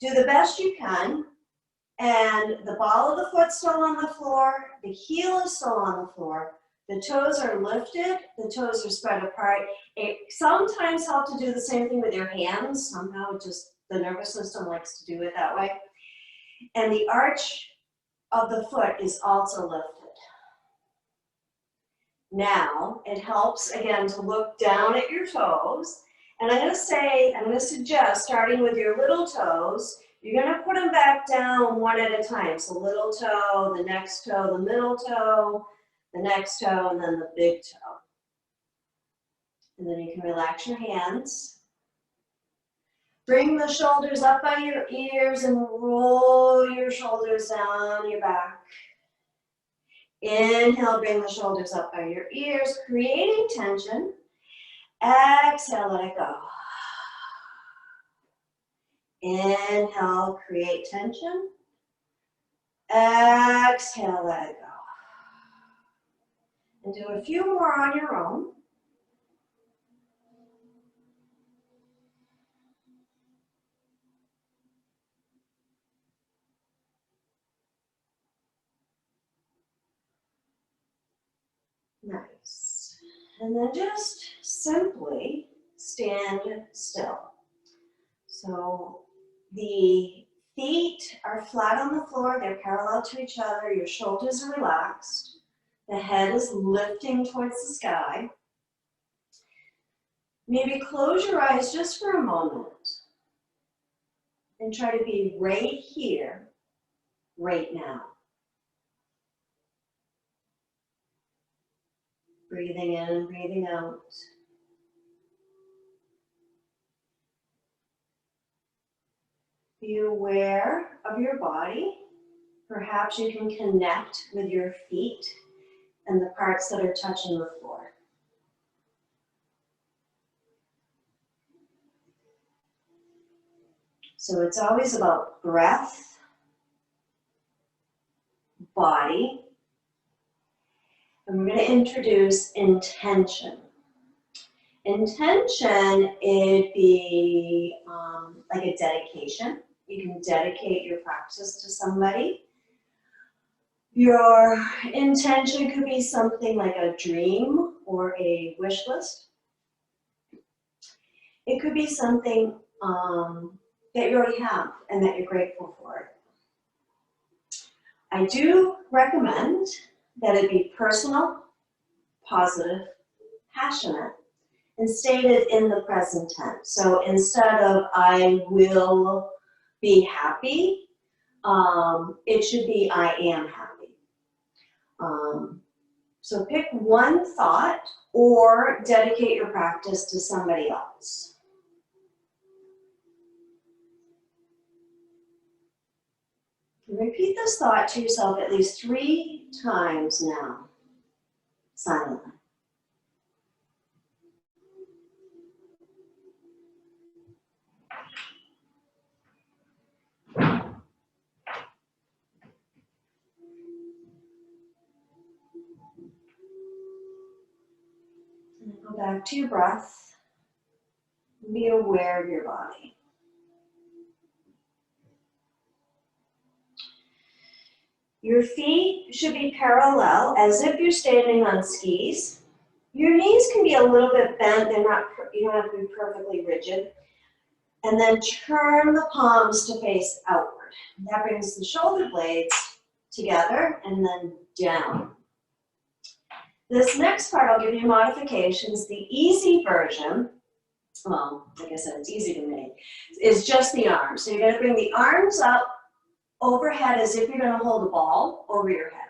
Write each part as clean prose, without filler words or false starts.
Do the best you can. And the ball of the foot's still on the floor. The heel is still on the floor. The toes are lifted. The toes are spread apart. It sometimes helps to do the same thing with your hands. Somehow just the nervous system likes to do it that way. And the arch of the foot is also lifted. Now, it helps, again, to look down at your toes. And I'm going to suggest, starting with your little toes, you're going to put them back down one at a time. So little toe, the next toe, the middle toe, the next toe, and then the big toe. And then you can relax your hands. Bring the shoulders up by your ears and roll your shoulders down your back. Inhale, bring the shoulders up by your ears, creating tension. Exhale, let it go. Inhale, create tension. Exhale, let it go. And do a few more on your own. Nice. And then just simply stand still. So the feet are flat on the floor, they're parallel to each other, your shoulders are relaxed, the head is lifting towards the sky. Maybe close your eyes just for a moment and try to be right here, right now. Breathing in and breathing out. Be aware of your body. Perhaps you can connect with your feet and the parts that are touching the floor. So it's always about breath, body, and we're going to introduce intention. Intention, it'd be like a dedication. You can dedicate your practice to somebody. Your intention could be something like a dream or a wish list. It could be something that you already have and that you're grateful for. I do recommend that it be personal, positive, passionate, and stated in the present tense. So instead of I will be happy, it should be I am happy. So pick one thought or dedicate your practice to somebody else. Repeat this thought to yourself at least 3 times now, silently. And go back to your breath. Be aware of your body. Your feet should be parallel as if you're standing on skis. Your knees can be a little bit bent. You don't have to be perfectly rigid. And then turn the palms to face outward. That brings the shoulder blades together and then down. This next part, I'll give you modifications. The easy version, well, like I said, it's easy to make, is just the arms. So you're going to bring the arms up overhead as if you're going to hold a ball over your head.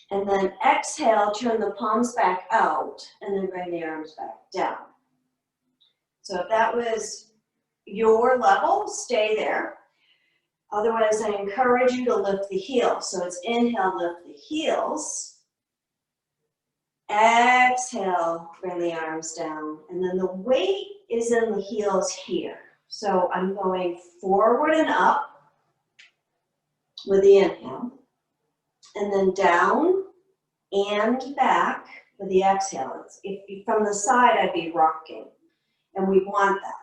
And then exhale, turn the palms back out, and then bring the arms back down. So if that was your level, stay there. Otherwise, I encourage you to lift the heels. So it's inhale, lift the heels. Exhale, bring the arms down. And then the weight is in the heels here. So I'm going forward and up with the inhale. And then down and back with the exhale. From the side, I'd be rocking. And we want that.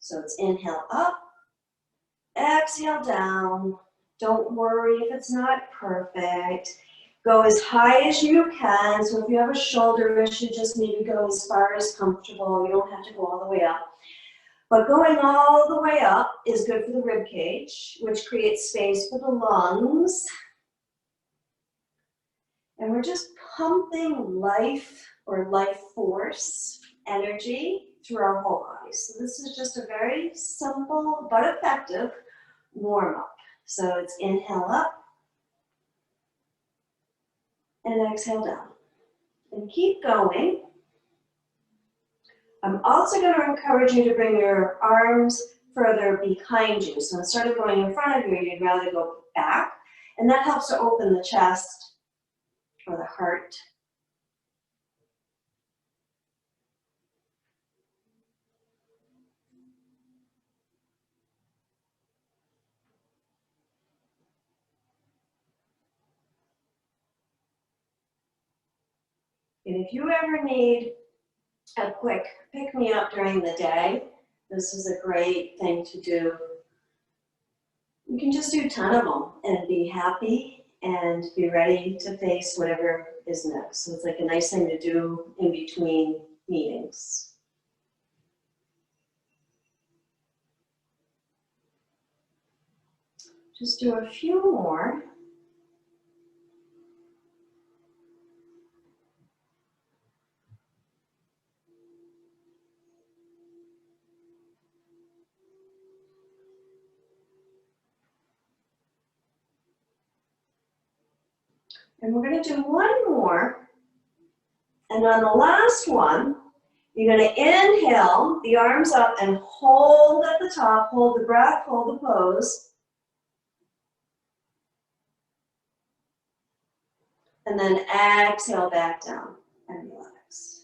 So it's inhale up exhale down. Don't worry if it's not perfect. Go as high as you can. So if you have a shoulder issue, just maybe go as far as comfortable. You don't have to go all the way up. But going all the way up is good for the rib cage, which creates space for the lungs. And we're just pumping life or life force energy through our whole body. So this is just a very simple but effective warm up. So it's inhale up and exhale down. And keep going. I'm also going to encourage you to bring your arms further behind you. So instead of going in front of you, you'd rather go back. And that helps to open the chest or the heart. And if you ever need a quick pick-me-up during the day, this is a great thing to do. You can just do 10 of them and be happy and be ready to face whatever is next. So it's like a nice thing to do in between meetings. Just do a few more. And we're going to do one more. And on the last one, you're going to inhale the arms up and hold at the top, hold the breath, hold the pose. And then exhale back down and relax.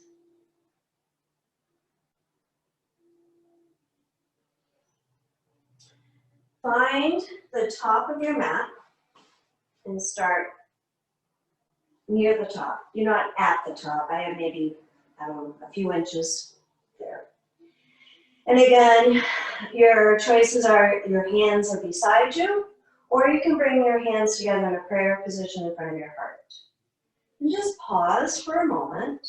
Find the top of your mat and start near the top. You're not at the top. I have maybe, I don't know, a few inches there. And again, your choices are your hands are beside you, or you can bring your hands together in a prayer position in front of your heart. And just pause for a moment,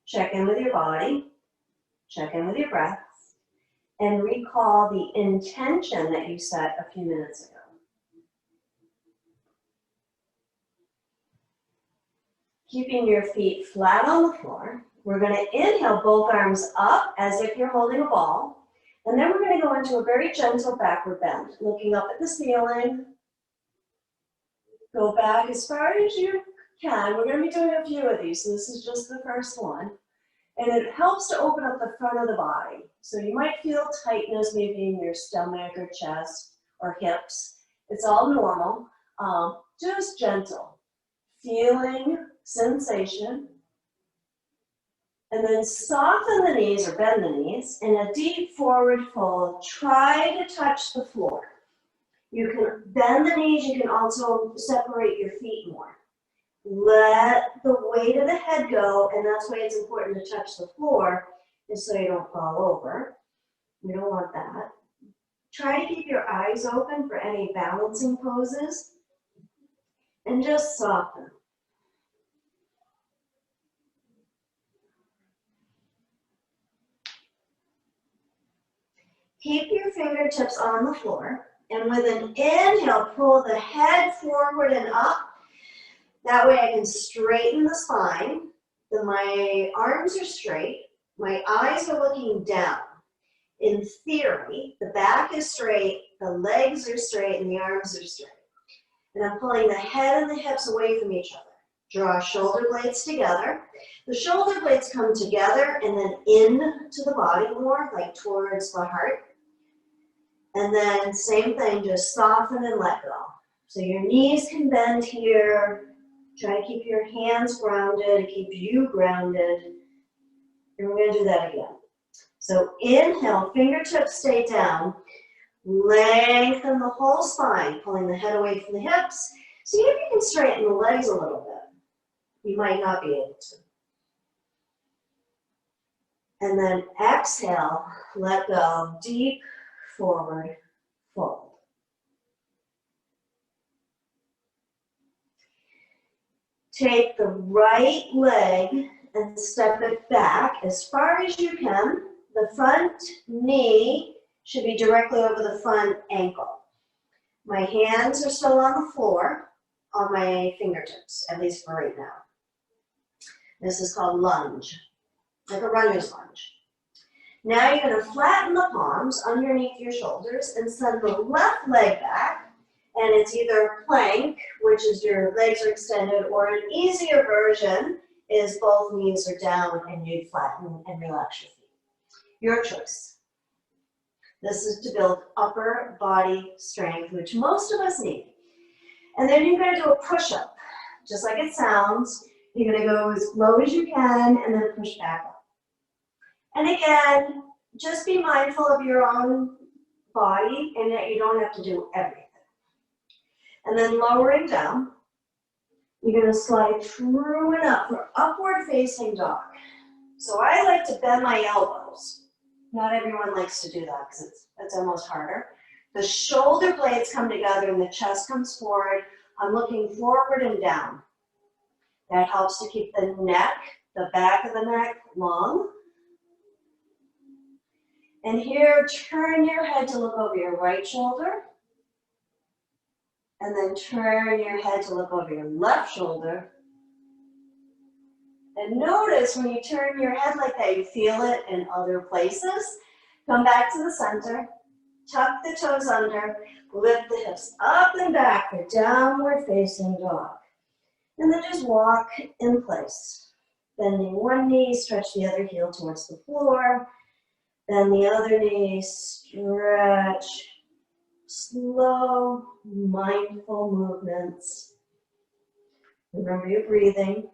check in with your body, check in with your breath, and recall the intention that you set a few minutes ago. Keeping your feet flat on the floor, we're going to inhale both arms up as if you're holding a ball, and then we're going to go into a very gentle backward bend, looking up at the ceiling. Go back as far as you can. We're going to be doing a few of these, so this is just the first one. And it helps to open up the front of the body. So you might feel tightness maybe in your stomach or chest or hips. It's all normal. Just gentle. Feeling sensation. And then soften the knees or bend the knees in a deep forward fold. Try to touch the floor. You can bend the knees. You can also separate your feet more. Let the weight of the head go, and that's why it's important to touch the floor, is so you don't fall over. We don't want that. Try to keep your eyes open for any balancing poses, and just soften. Keep your fingertips on the floor, and with an inhale, pull the head forward and up. That way I can straighten the spine. Then my arms are straight. My eyes are looking down. In theory, the back is straight, the legs are straight, and the arms are straight. And I'm pulling the head and the hips away from each other. Draw shoulder blades together. The shoulder blades come together and then into the body more, like towards the heart. And then same thing, just soften and let go. So your knees can bend here. Try to keep your hands grounded, keep you grounded. And we're going to do that again. So inhale, fingertips stay down. Lengthen the whole spine, pulling the head away from the hips. See if you can straighten the legs a little bit. You might not be able to. And then exhale, let go, deep forward fold. Take the right leg and step it back as far as you can. The front knee should be directly over the front ankle. My hands are still on the floor, on my fingertips, at least for right now. This is called lunge, like a runner's lunge. Now you're going to flatten the palms underneath your shoulders and send the left leg back. And it's either plank, which is your legs are extended, or an easier version is both knees are down and you flatten and relax your feet. Your choice. This is to build upper body strength, which most of us need. And then you're going to do a push-up, just like it sounds. You're going to go as low as you can and then push back up. And again, just be mindful of your own body and that you don't have to do everything. And then lowering down, you're going to slide through and up for upward facing dog. So I like to bend my elbows. Not everyone likes to do that because it's almost harder. The shoulder blades come together and the chest comes forward. I'm looking forward and down. That helps to keep the neck, the back of the neck long. And here, turn your head to look over your right shoulder. And then turn your head to look over your left shoulder. And notice when you turn your head like that, you feel it in other places. Come back to the center, tuck the toes under, lift the hips up and back for downward facing dog. And then just walk in place. Bending one knee, stretch the other heel towards the floor. Bend the other knee, stretch. Slow, mindful movements. Remember your breathing.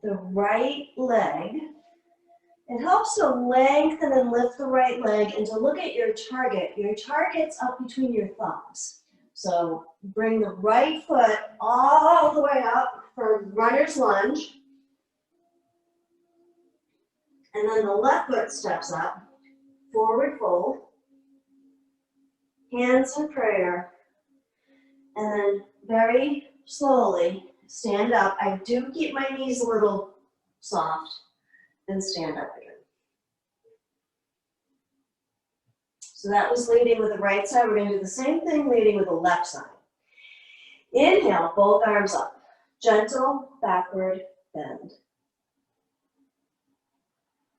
The right leg, it helps to lengthen and lift the right leg and to look at your target. Your target's up between your thumbs. So bring the right foot all the way up for runner's lunge. And then the left foot steps up, forward fold, hands in prayer, and then very slowly stand up. I do keep my knees a little soft and stand up again. So that was leading with the right side. We're going to do the same thing leading with the left side. Inhale, both arms up. Gentle, backward bend.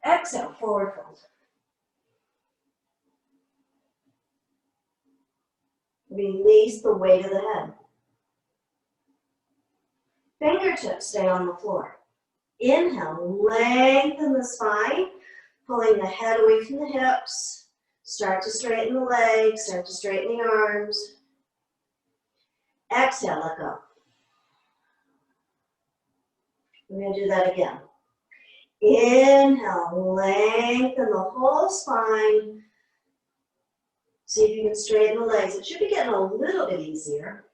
Exhale, forward fold. Release the weight of the head. Fingertips stay on the floor. Inhale, lengthen the spine, pulling the head away from the hips. Start to straighten the legs, start to straighten the arms. Exhale, let go. We're going to do that again. Inhale, lengthen the whole spine. See if you can straighten the legs. It should be getting a little bit easier.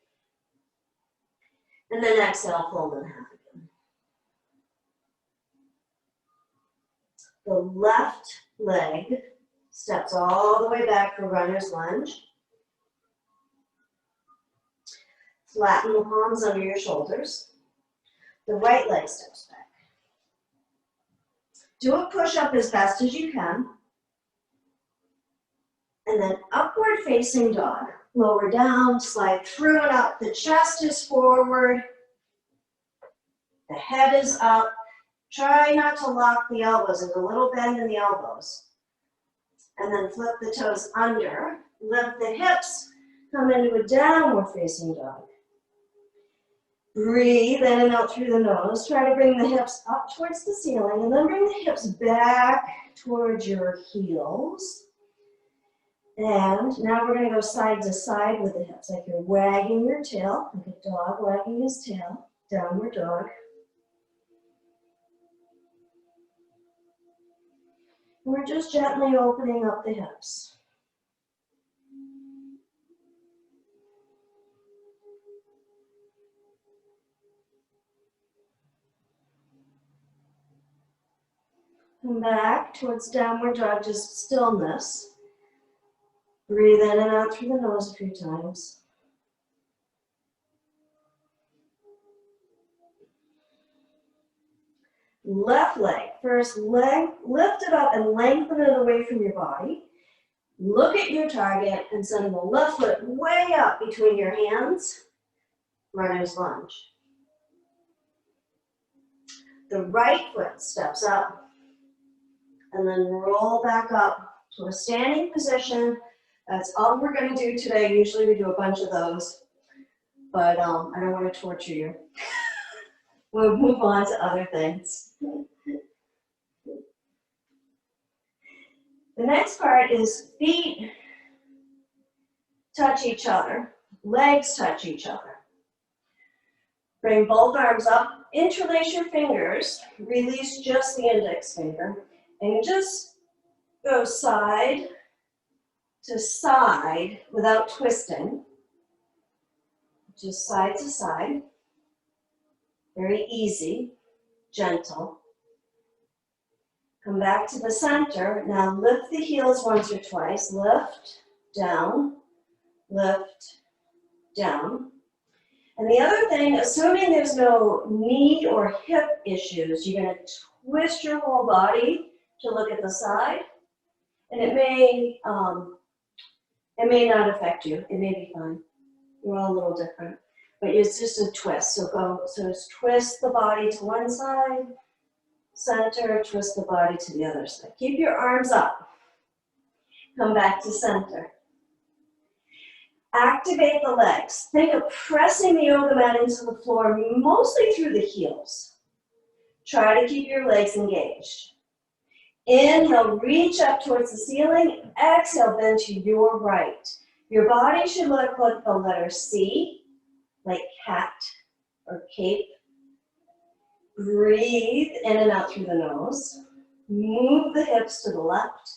And then exhale, fold in half again. The left leg steps all the way back for runner's lunge. Flatten the palms under your shoulders. The right leg steps back. Do a push-up as fast as you can. And then upward facing dog. Lower down, slide through and up. The chest is forward. The head is up. Try not to lock the elbows. There's a little bend in the elbows. And then flip the toes under. Lift the hips. Come into a downward facing dog. Breathe in and out through the nose. Try to bring the hips up towards the ceiling. And then bring the hips back towards your heels. And now we're going to go side to side with the hips, like you're wagging your tail, like a dog wagging his tail, downward dog. We're just gently opening up the hips. Come back towards downward dog, just stillness. Breathe in and out through the nose a few times. Left leg, first leg, lift it up and lengthen it away from your body. Look at your target and send the left foot way up between your hands. Runner's lunge. The right foot steps up and then roll back up to a standing position. That's all we're going to do today. Usually we do a bunch of those, but I don't want to torture you. We'll move on to other things. The next part is feet touch each other, legs touch each other. Bring both arms up, interlace your fingers, release just the index finger, and just go side to side without twisting. Just side to side. Very easy, gentle. Come back to the center. Now lift the heels once or twice. Lift, down, lift, down. And the other thing, assuming there's no knee or hip issues, you're going to twist your whole body to look at the side. And it may not affect you. It may be fine. We're all a little different. But it's just a twist. So just twist the body to one side, center, twist the body to the other side. Keep your arms up. Come back to center. Activate the legs. Think of pressing the yoga mat into the floor, mostly through the heels. Try to keep your legs engaged. Inhale, reach up towards the ceiling. Exhale, bend to your right. Your body should look like the letter C, like cat or cape. Breathe in and out through the nose. Move the hips to the left.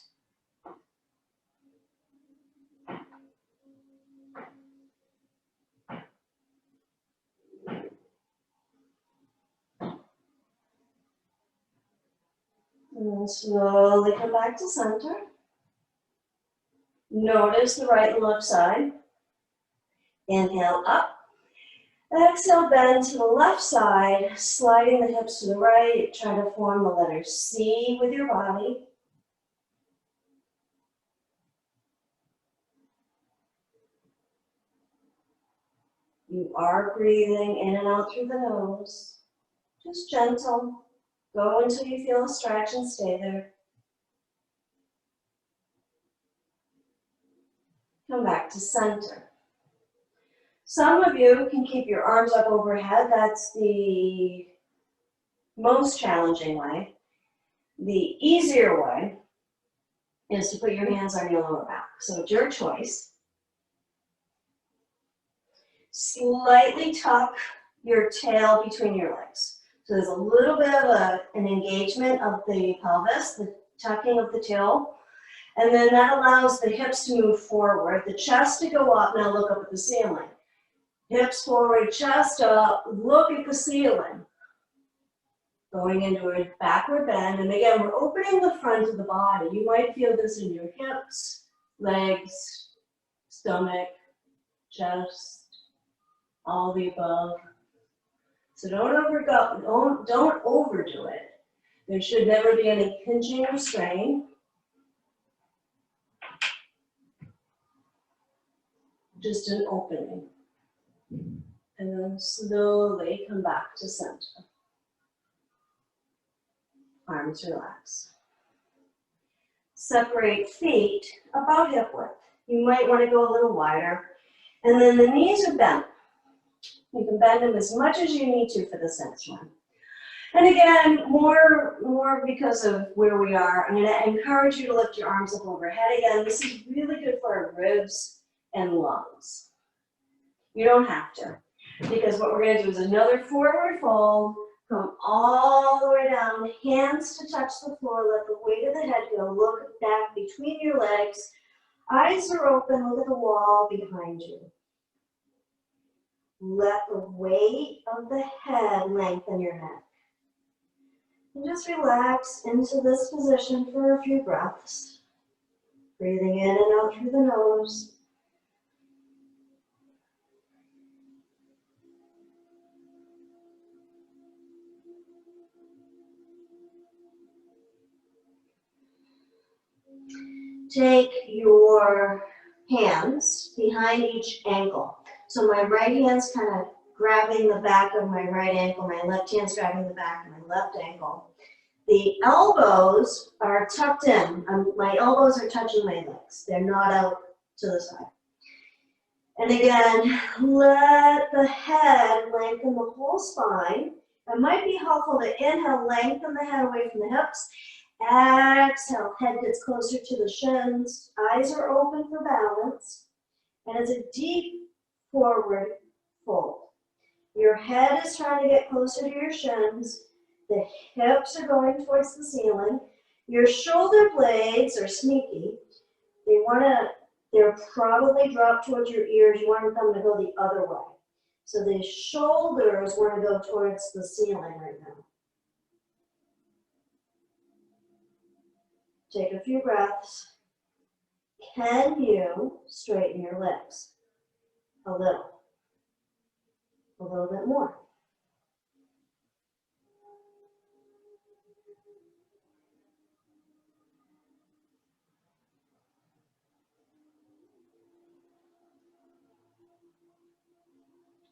And then slowly come back to center. Notice the right and left side. Inhale up. Exhale, bend to the left side, sliding the hips to the right. Try to form the letter C with your body. You are breathing in and out through the nose. Just gentle. Go until you feel a stretch and stay there. Come back to center. Some of you can keep your arms up overhead. That's the most challenging way. The easier way is to put your hands on your lower back. So it's your choice. Slightly tuck your tail between your legs. So there's a little bit of an engagement of the pelvis, the tucking of the tail. And then that allows the hips to move forward, the chest to go up. Now look up at the ceiling. Hips forward, chest up, look at the ceiling. Going into a backward bend. And again, we're opening the front of the body. You might feel this in your hips, legs, stomach, chest, all the above. So don't overdo it. There should never be any pinching or strain. Just an opening. And then slowly come back to center. Arms relax. Separate feet about hip width. You might want to go a little wider. And then the knees are bent. You can bend them as much as you need to for this next one. And again, more because of where we are, I'm going to encourage you to lift your arms up overhead again. This is really good for our ribs and lungs. You don't have to, because what we're going to do is another forward fold, come all the way down, hands to touch the floor, let the weight of the head go, look back between your legs, eyes are open, look at the wall behind you. Let the weight of the head lengthen your neck. And just relax into this position for a few breaths. Breathing in and out through the nose. Take your hands behind each ankle. So my right hand's kind of grabbing the back of my right ankle, my left hand's grabbing the back of my left ankle. The elbows are tucked in. My elbows are touching my legs. They're not out to the side. And again, let the head lengthen the whole spine. It might be helpful to inhale, lengthen the head away from the hips. Exhale, head gets closer to the shins. Eyes are open for balance. And it's a deep forward fold. Your head is trying to get closer to your shins. The hips are going towards the ceiling. Your shoulder blades are sneaky. They're probably dropped towards your ears. You want them to go the other way. So the shoulders want to go towards the ceiling right now. Take a few breaths. Can you straighten your legs? A little bit more.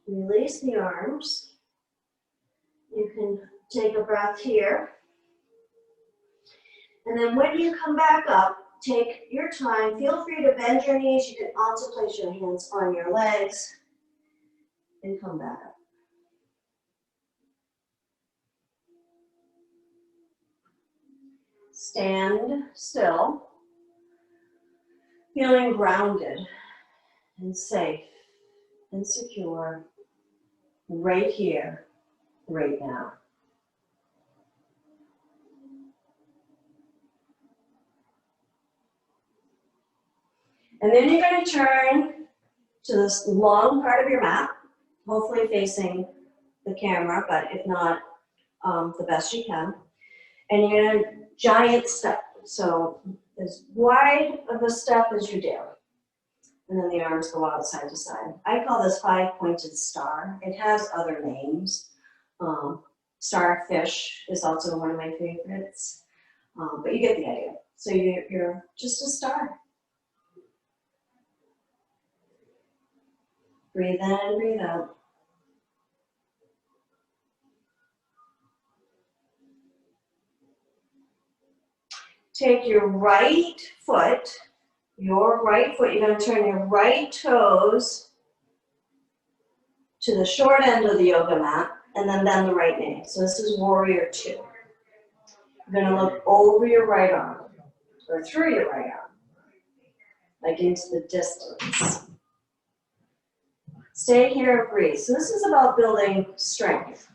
Release the arms. You can take a breath here. And then when you come back up, take your time. Feel free to bend your knees. You can also place your hands on your legs and come back up. Stand still, feeling grounded and safe and secure right here, right now. And then you're going to turn to this long part of your mat, hopefully facing the camera, but if not, the best you can. And you're going to giant step. So as wide of a step as you dare. And then the arms go out side to side. I call this five-pointed star. It has other names. Starfish is also one of my favorites. But you get the idea. So you're just a star. Breathe in, breathe out. Take your right foot, you're going to turn your right toes to the short end of the yoga mat, and then bend the right knee. So this is warrior two. You're going to look over your right arm, or through your right arm, like into the distance. Stay here and breathe. So this is about building strength.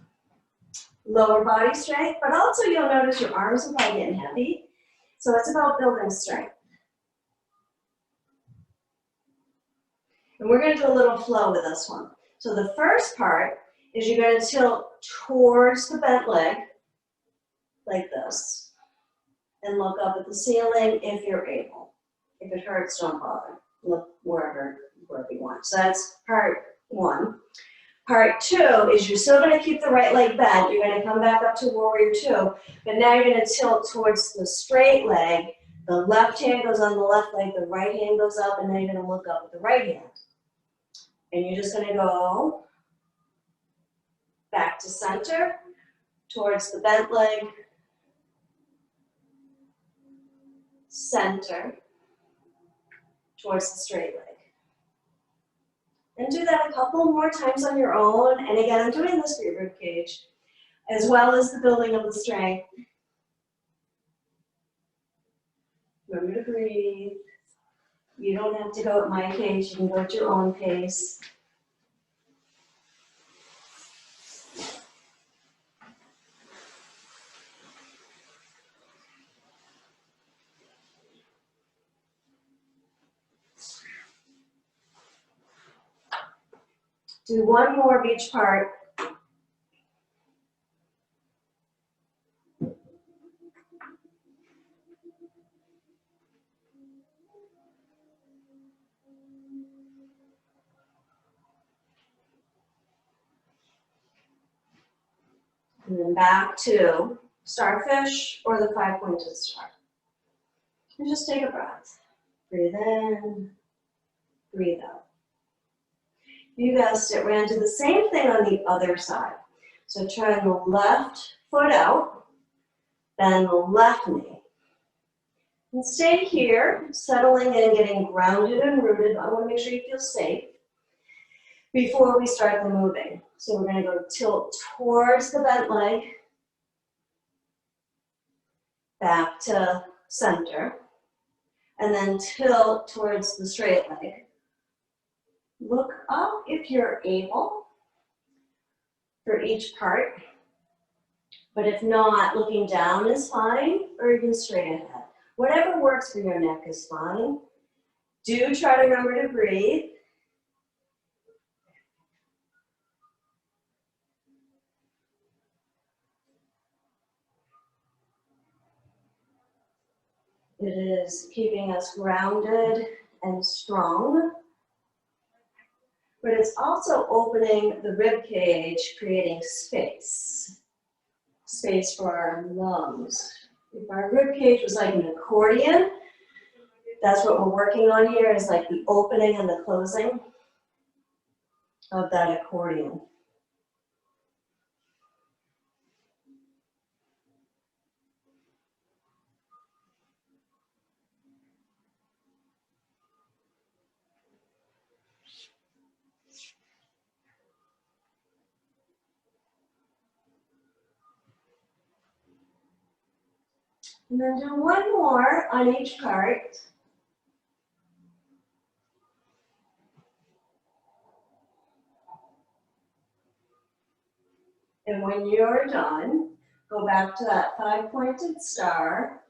Lower body strength, but also you'll notice your arms are probably getting heavy. So it's about building strength. And we're going to do a little flow with this one. So the first part is you're going to tilt towards the bent leg, like this, and look up at the ceiling if you're able. If it hurts, don't bother. Look wherever you want. So that's part one. Part two is you're still going to keep the right leg bent. You're going to come back up to warrior two, but now you're going to tilt towards the straight leg. The left hand goes on the left leg, the right hand goes up, and then you're going to look up with the right hand. And you're just going to go back to center, towards the bent leg, center, towards the straight leg. And do that a couple more times on your own. And again, I'm doing this for your rib cage, as well as the building of the strength. Remember to breathe. You don't have to go at my pace. You can go at your own pace. Do one more of each part. And then back to starfish or the 5-pointed star. And just take a breath. Breathe in, breathe out. You guys it. We're going to do the same thing on the other side. So turn the left foot out, bend the left knee. And stay here, settling in, getting grounded and rooted. I want to make sure you feel safe before we start the moving. So we're going to go tilt towards the bent leg, back to center, and then tilt towards the straight leg. Look up if you're able for each part, but if not, looking down is fine, or even straight ahead. Whatever works for your neck is fine. Do try to remember to breathe. It is keeping us grounded and strong, but it's also opening the rib cage, creating space. Space for our lungs. If our rib cage was like an accordion, that's what we're working on here, is like the opening and the closing of that accordion. And then do one more on each part. And when you're done, go back to that 5-pointed star.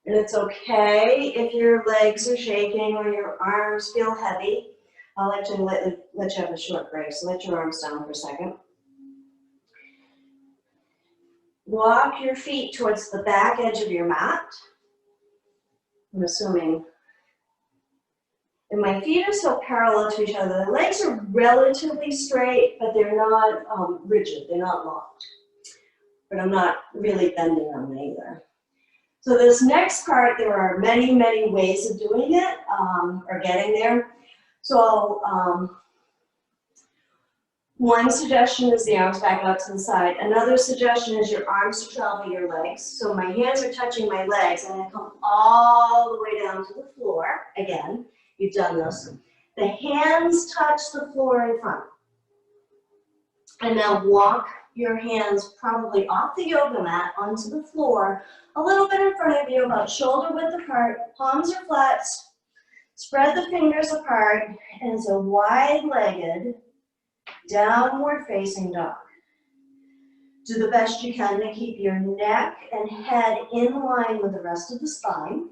And it's okay if your legs are shaking or your arms feel heavy. I'll let you have a short break, so let your arms down for a second. Walk your feet towards the back edge of your mat. I'm assuming. And my feet are so parallel to each other. The legs are relatively straight, but they're not rigid. They're not locked. But I'm not really bending them either. So this next part, there are many, many ways of doing it or getting there. So one suggestion is the arms back out to the side. Another suggestion is your arms to travel your legs. So my hands are touching my legs and I come all the way down to the floor. Again, you've done this. The hands touch the floor in front. And now walk your hands probably off the yoga mat onto the floor, a little bit in front of you, about shoulder width apart, palms are flat, spread the fingers apart, and it's a wide-legged, downward facing dog. Do the best you can to keep your neck and head in line with the rest of the spine.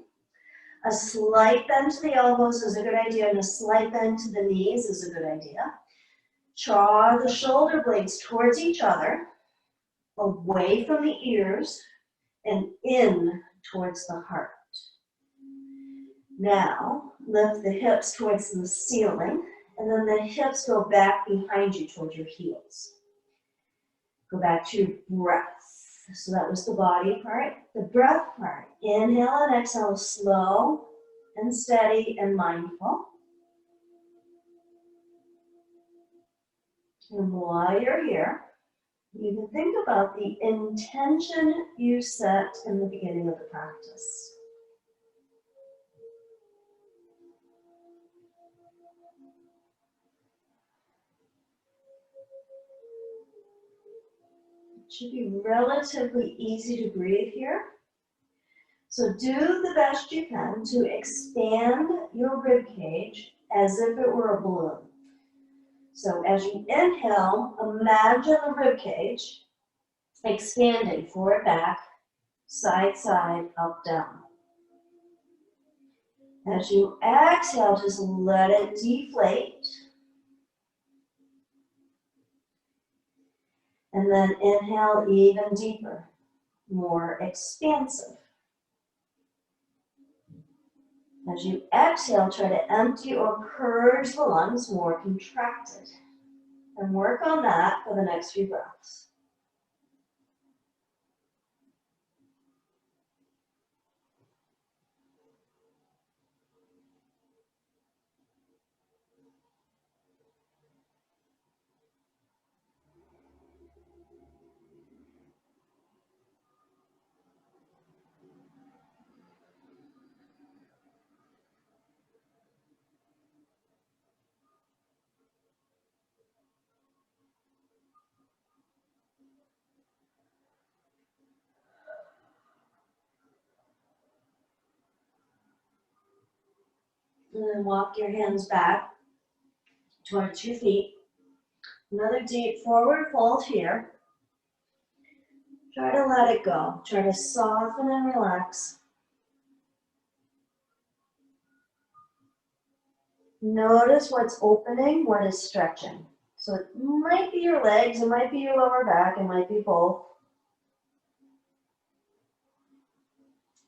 A slight bend to the elbows is a good idea, and a slight bend to the knees is a good idea. Draw the shoulder blades towards each other, away from the ears, and in towards the heart. Now, lift the hips towards the ceiling, and then the hips go back behind you towards your heels. Go back to your breath. So that was the body part. The breath part. Inhale and exhale, slow and steady and mindful. And while you're here, you can think about the intention you set in the beginning of the practice. It should be relatively easy to breathe here. So do the best you can to expand your rib cage as if it were a balloon. So as you inhale, imagine the rib cage expanding forward, back, side, side, up, down. As you exhale, just let it deflate. And then inhale even deeper, more expansive. As you exhale, try to empty or purge the lungs, more contracted. And work on that for the next few breaths. And then walk your hands back towards your feet. Another deep forward fold here. Try to let it go. Try to soften and relax. Notice what's opening, what is stretching. So it might be your legs, it might be your lower back, it might be both.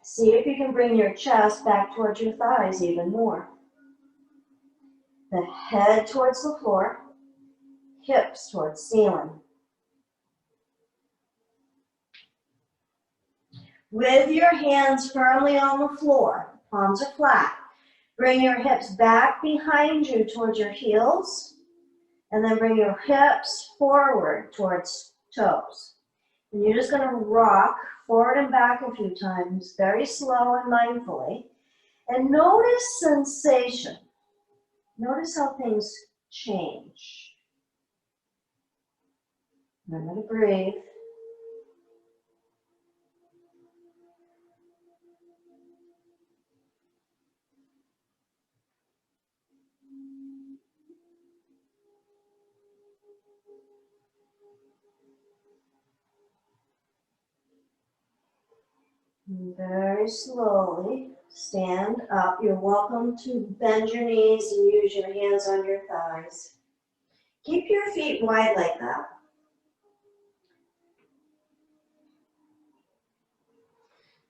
See if you can bring your chest back towards your thighs even more. The head towards the floor, hips towards ceiling. With your hands firmly on the floor, palms are flat. Bring your hips back behind you towards your heels, and then bring your hips forward towards toes. And you're just going to rock forward and back a few times, very slow and mindfully. And notice sensation. Notice how things change. Remember to breathe. And very slowly stand up. You're welcome to bend your knees and use your hands on your thighs. Keep your feet wide like that.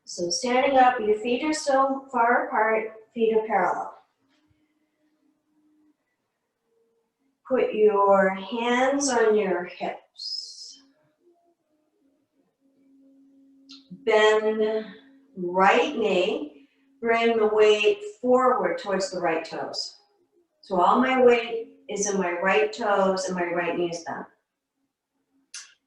So standing up, your feet are still far apart, feet are parallel. Put your hands on your hips. Bend right knee. Bring the weight forward towards the right toes. So all my weight is in my right toes and my right knee is bent.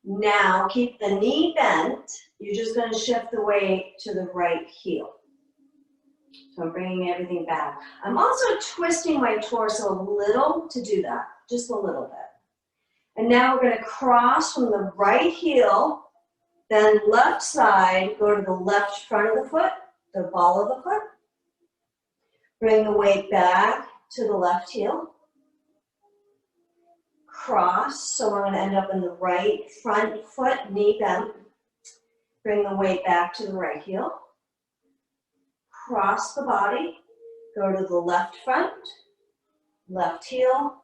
Now keep the knee bent. You're just going to shift the weight to the right heel. So I'm bringing everything back. I'm also twisting my torso a little to do that, just a little bit. And now we're going to cross from the right heel, then left side, go to the left front of the foot, the ball of the foot. Bring the weight back to the left heel. Cross, so I'm going to end up in the right front foot, knee bent. Bring the weight back to the right heel. Cross the body, go to the left front, left heel,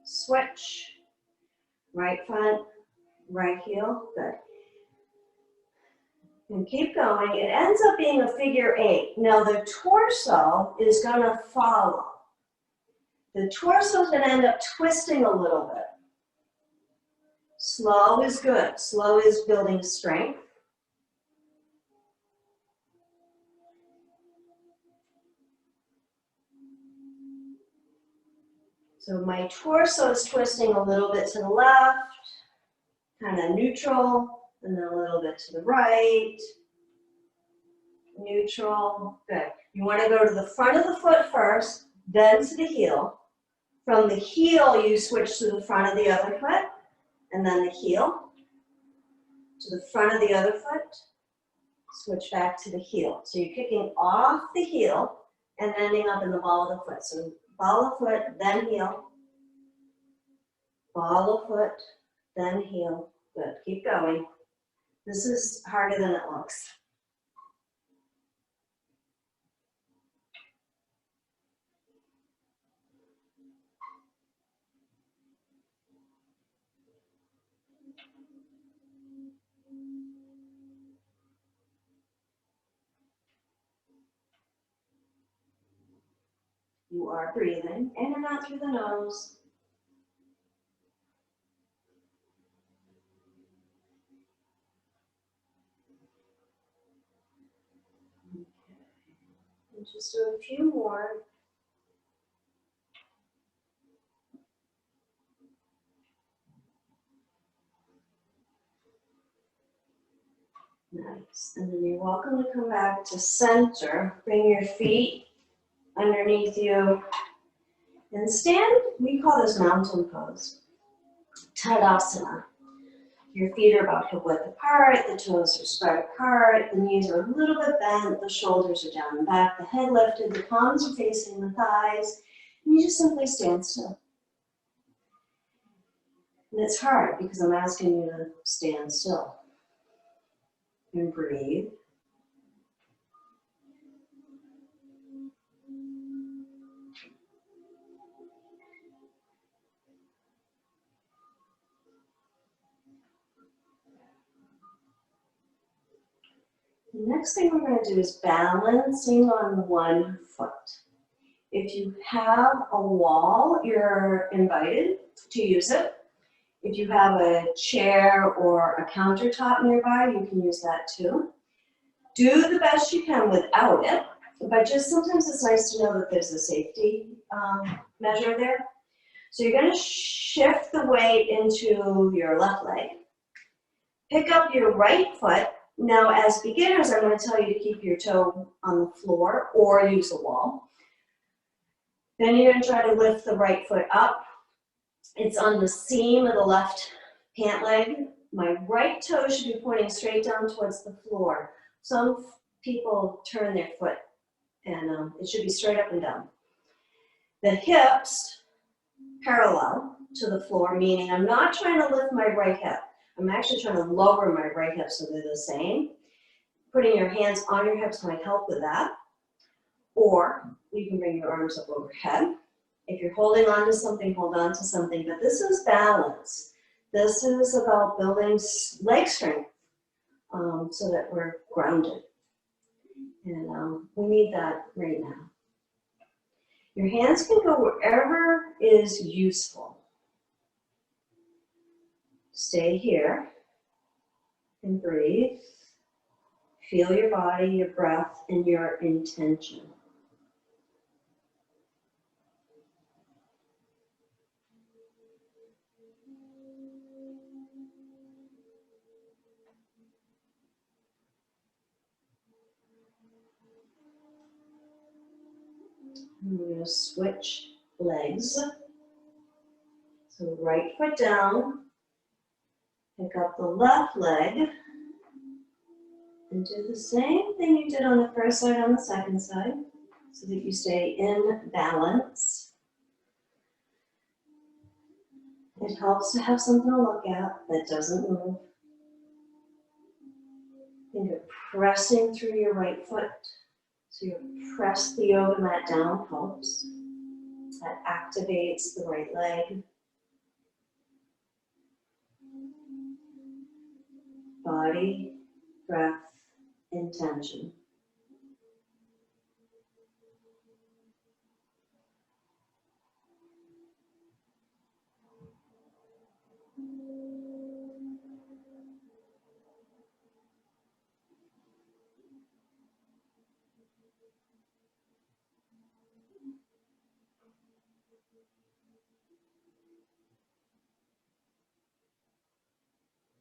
switch, right front, right heel, good. And keep going. It ends up being a figure 8. Now the torso is going to follow. The torso is going to end up twisting a little bit. Slow is good. Slow is building strength. So my torso is twisting a little bit to the left, kind of neutral, and then a little bit to the right, neutral, good. You want to go to the front of the foot first, then to the heel. From the heel, you switch to the front of the other foot, and then the heel, to the front of the other foot, switch back to the heel. So you're kicking off the heel and ending up in the ball of the foot. So ball of foot, then heel, ball of foot, then heel. Good, keep going. This is harder than it looks. You are breathing in and out through the nose. Just do a few more. Nice. And then you're welcome to come back to center. Bring your feet underneath you and stand. We call this mountain pose. Tadasana. Your feet are about hip width apart, the toes are spread apart, the knees are a little bit bent, the shoulders are down and back, the head lifted, the palms are facing the thighs, and you just simply stand still. And it's hard because I'm asking you to stand still and breathe. The next thing we're going to do is balancing on one foot. If you have a wall, you're invited to use it. If you have a chair or a countertop nearby, you can use that too. Do the best you can without it, but just sometimes it's nice to know that there's a safety measure there. So you're going to shift the weight into your left leg. Pick up your right foot. Now, as beginners, I'm going to tell you to keep your toe on the floor or use a wall. Then you're going to try to lift the right foot up. It's on the seam of the left pant leg. My right toe should be pointing straight down towards the floor. Some people turn their foot and it should be straight up and down. The hips parallel to the floor, meaning I'm not trying to lift my right hip. I'm actually trying to lower my right hip so they're the same. Putting your hands on your hips might help with that. Or you can bring your arms up overhead. If you're holding on to something, hold on to something. But this is balance. This is about building leg strength so that we're grounded. And we need that right now. Your hands can go wherever is useful. Stay here and breathe. Feel your body, your breath, and your intention. And we're going to switch legs. So right foot down, pick up the left leg, and do the same thing you did on the first side on the second side, so that you stay in balance. It helps to have something to look at that doesn't move. Think of pressing through your right foot. So you press the yoga mat down, helps. That activates the right leg. Body, breath, intention.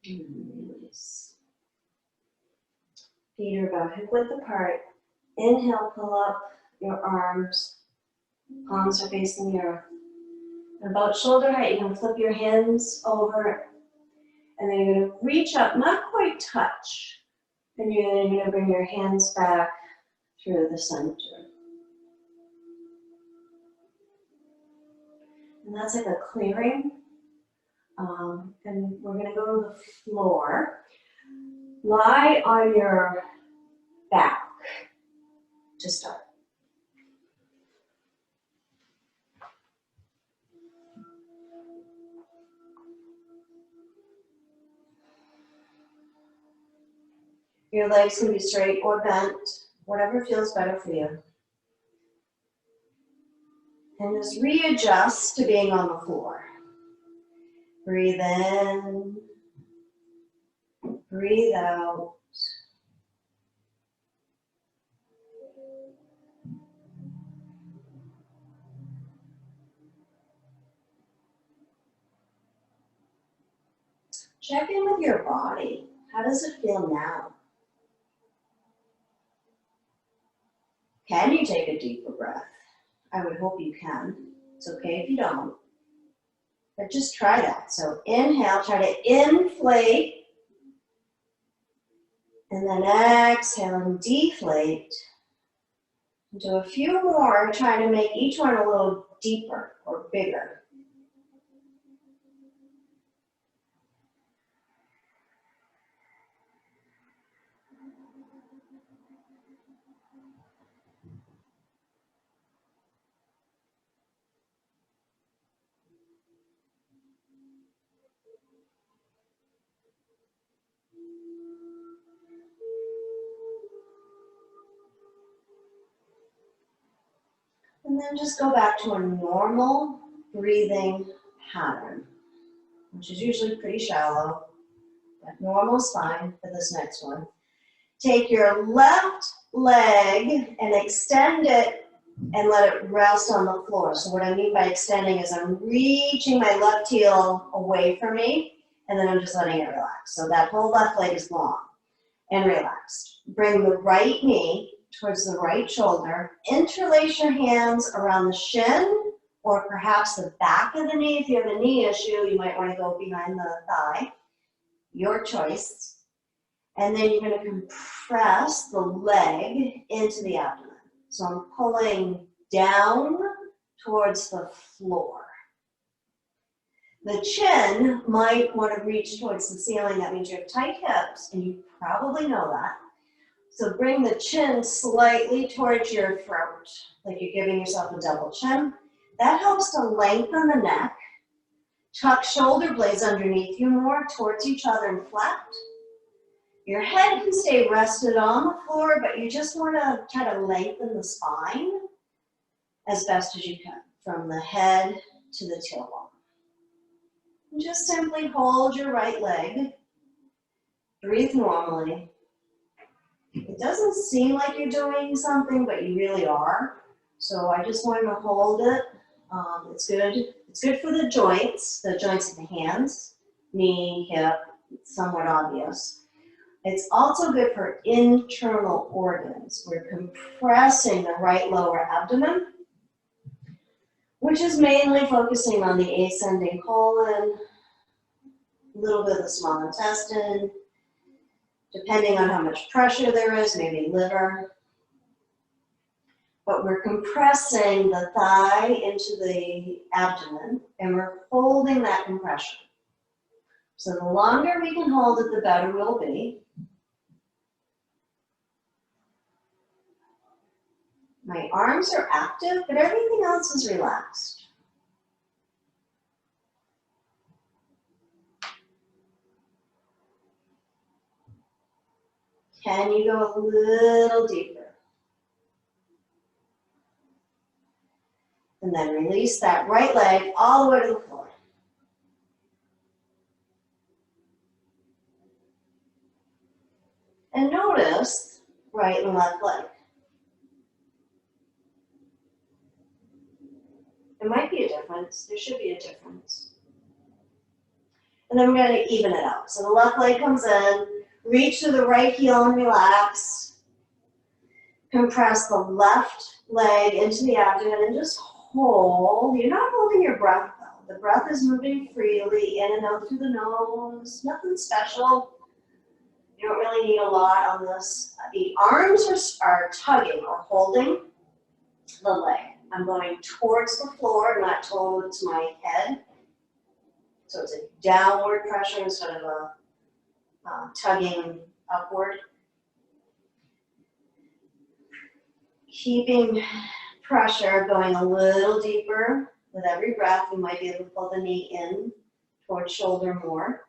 And release. Feet are about hip width apart. Inhale, pull up your arms. Palms are facing the earth. About shoulder height, you can flip your hands over. And then you're going to reach up, not quite touch. And you're going to bring your hands back through the center. And that's like a clearing. And we're going to go to the floor. Lie on your back to start. Your legs can be straight or bent, whatever feels better for you. And just readjust to being on the floor. Breathe in, breathe out. Check in with your body. How does it feel now? Can you take a deeper breath? I would hope you can. It's okay if you don't. But just try that. So inhale, try to inflate. And then exhale and deflate. Do a few more, trying to make each one a little deeper or bigger. And then just go back to a normal breathing pattern, which is usually pretty shallow, but normal is fine for this next one. Take your left leg and extend it and let it rest on the floor. So what I mean by extending is I'm reaching my left heel away from me, and then I'm just letting it relax. So that whole left leg is long and relaxed. Bring the right knee towards the right shoulder. Interlace your hands around the shin or perhaps the back of the knee. If you have a knee issue, you might want to go behind the thigh. Your choice. And then you're going to compress the leg into the abdomen. So I'm pulling down towards the floor. The chin might want to reach towards the ceiling. That means you have tight hips, and you probably know that. So bring the chin slightly towards your throat, like you're giving yourself a double chin. That helps to lengthen the neck. Tuck shoulder blades underneath you more towards each other and flat. Your head can stay rested on the floor, but you just want to try to lengthen the spine as best as you can, from the head to the tailbone. And just simply hold your right leg. Breathe normally. It doesn't seem like you're doing something, but you really are. So I just want to hold it. It's good. It's good for the joints of the hands, knee, hip. It's somewhat obvious. It's also good for internal organs. We're compressing the right lower abdomen, which is mainly focusing on the ascending colon, a little bit of the small intestine, depending on how much pressure there is, maybe liver. But we're compressing the thigh into the abdomen, and we're holding that compression. So the longer we can hold it, the better we'll be. My arms are active, but everything else is relaxed. Can you go a little deeper? And then release that right leg all the way to the floor. And notice right and left leg. There might be a difference. There should be a difference. And then we're going to even it out. So the left leg comes in, reach to the right heel and relax. Compress the left leg into the abdomen and just hold. You're not holding your breath though. The breath is moving freely in and out through the nose. Nothing special. You don't really need a lot on this. The arms are tugging or holding the leg. I'm going towards the floor, not towards my head. So it's a downward pressure instead of a tugging upward. Keeping pressure going a little deeper. With every breath, you might be able to pull the knee in towards shoulder more.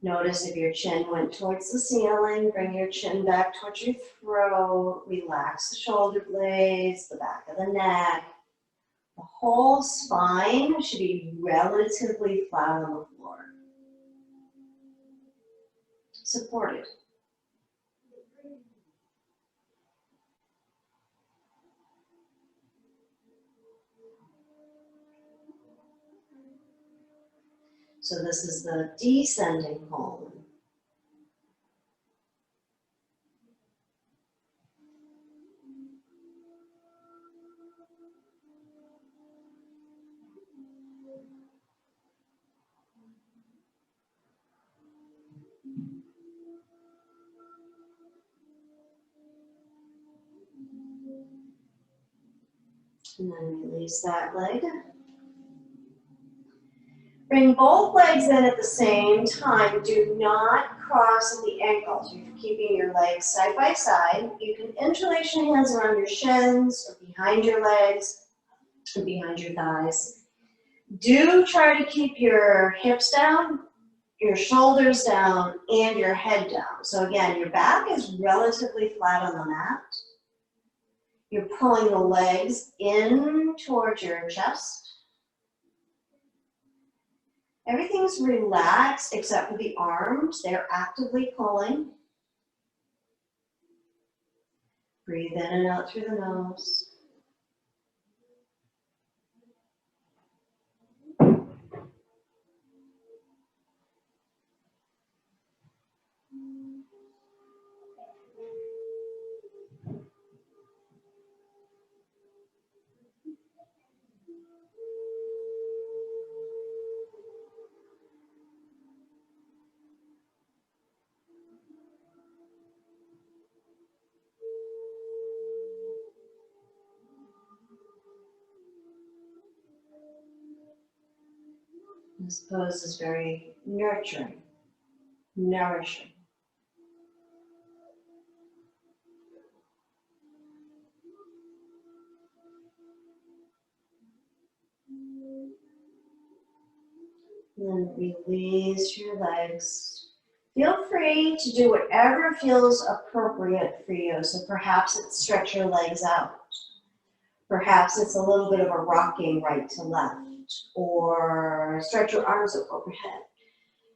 Notice if your chin went towards the ceiling, bring your chin back towards your throat, relax the shoulder blades, the back of the neck. The whole spine should be relatively flat on the floor. Supported. So this is the descending colon. And then release that leg. Bring both legs in at the same time. Do not cross at the ankles. You're keeping your legs side by side. You can interlace your hands around your shins or behind your legs or behind your thighs. Do try to keep your hips down, your shoulders down, and your head down. So again, your back is relatively flat on the mat. You're pulling the legs in towards your chest. Everything's relaxed except for the arms. They're actively pulling. Breathe in and out through the nose. This pose is very nurturing, nourishing. And then release your legs. Feel free to do whatever feels appropriate for you. So perhaps it's stretch your legs out. Perhaps it's a little bit of a rocking right to left, or stretch your arms up overhead.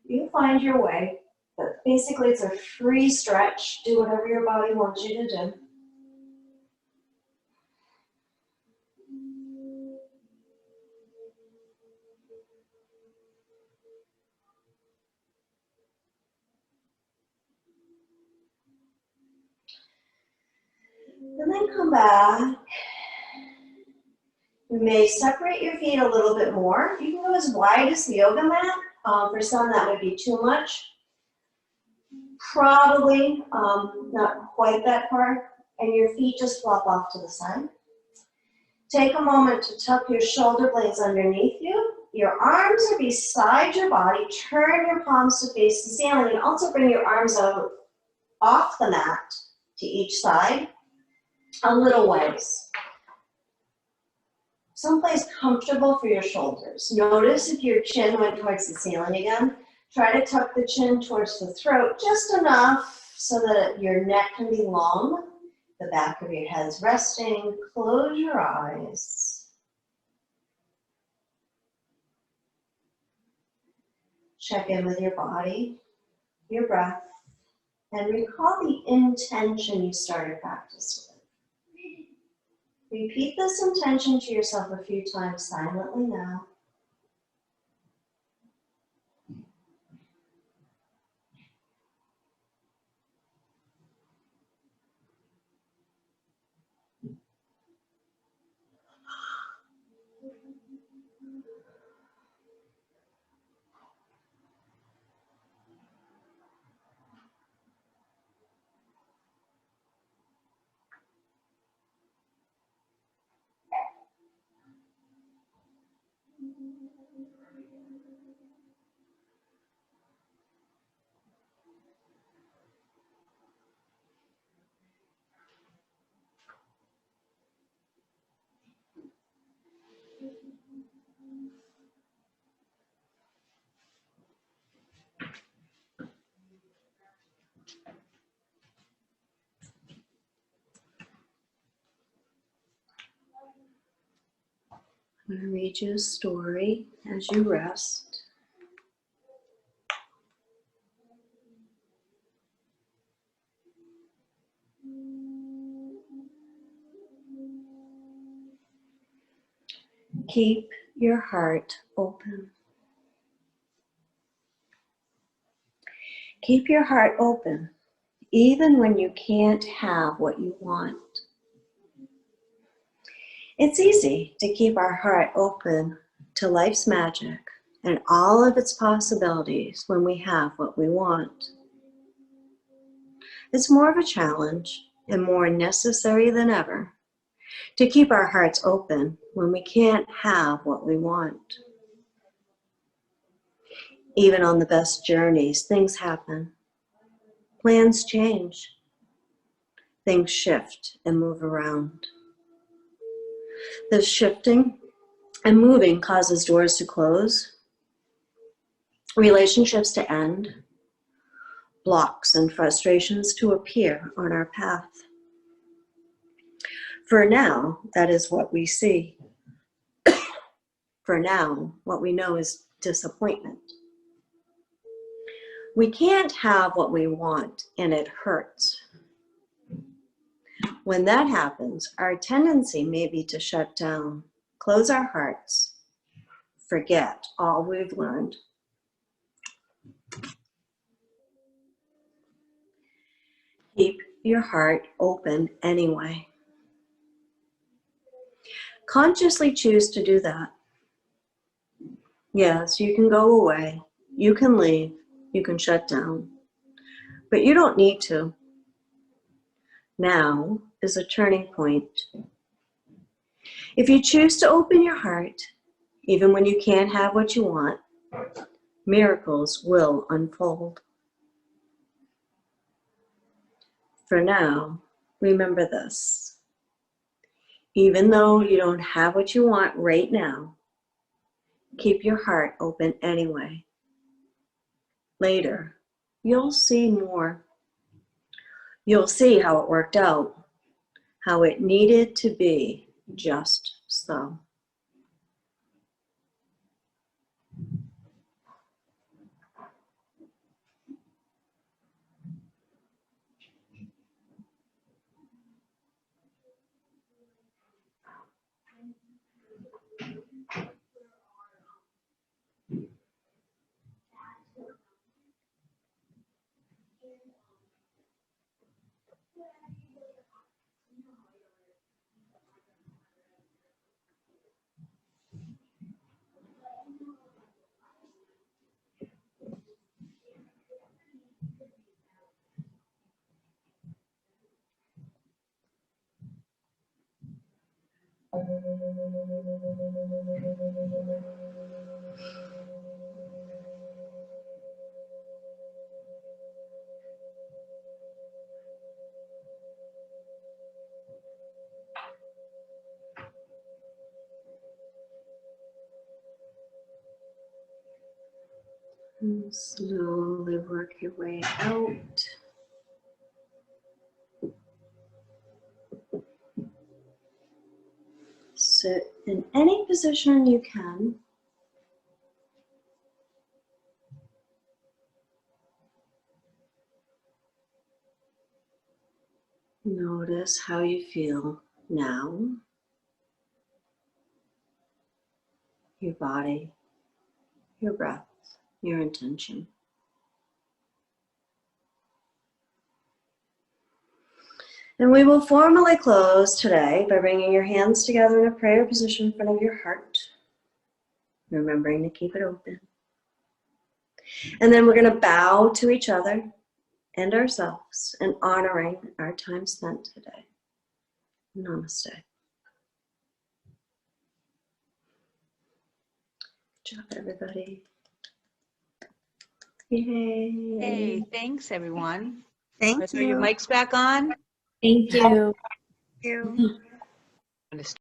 You find your way, but basically it's a free stretch. Do whatever your body wants you to do. And then come back. You may separate your feet a little bit more. You can go as wide as the yoga mat. For some, that would be too much. Probably not quite that far. And your feet just flop off to the side. Take a moment to tuck your shoulder blades underneath you. Your arms are beside your body. Turn your palms to face the ceiling. And also bring your arms out off the mat to each side. A little ways. Someplace comfortable for your shoulders. Notice if your chin went towards the ceiling again. Try to tuck the chin towards the throat just enough so that your neck can be long. The back of your head's resting. Close your eyes. Check in with your body, your breath, and recall the intention you started practice with. Repeat this intention to yourself a few times silently now. I'm going to read you a story as you rest. Keep your heart open. Keep your heart open, even when you can't have what you want. It's easy to keep our heart open to life's magic and all of its possibilities when we have what we want. It's more of a challenge and more necessary than ever to keep our hearts open when we can't have what we want. Even on the best journeys, things happen. Plans change. Things shift and move around. This shifting and moving causes doors to close, relationships to end, blocks and frustrations to appear on our path. For now, that is what we see. For now, what we know is disappointment. We can't have what we want, and it hurts. When that happens, our tendency may be to shut down, close our hearts, forget all we've learned. Keep your heart open anyway. Consciously choose to do that. Yes, you can go away, you can leave, you can shut down, but you don't need to. Now is a turning point. If you choose to open your heart, even when you can't have what you want, miracles will unfold. For now, remember this. Even though you don't have what you want right now, keep your heart open anyway. Later, you'll see more. You'll see how it worked out, how it needed to be just so. And slowly work your way out. Sit in any position you can. Notice how you feel now. Your body, your breath, your intention. And we will formally close today by bringing your hands together in a prayer position in front of your heart, remembering to keep it open. And then we're going to bow to each other and ourselves and honoring our time spent today. Namaste. Good job, everybody. Yay. Hey, thanks everyone. Thank Are your you. mics back on? Thank you. Thank you.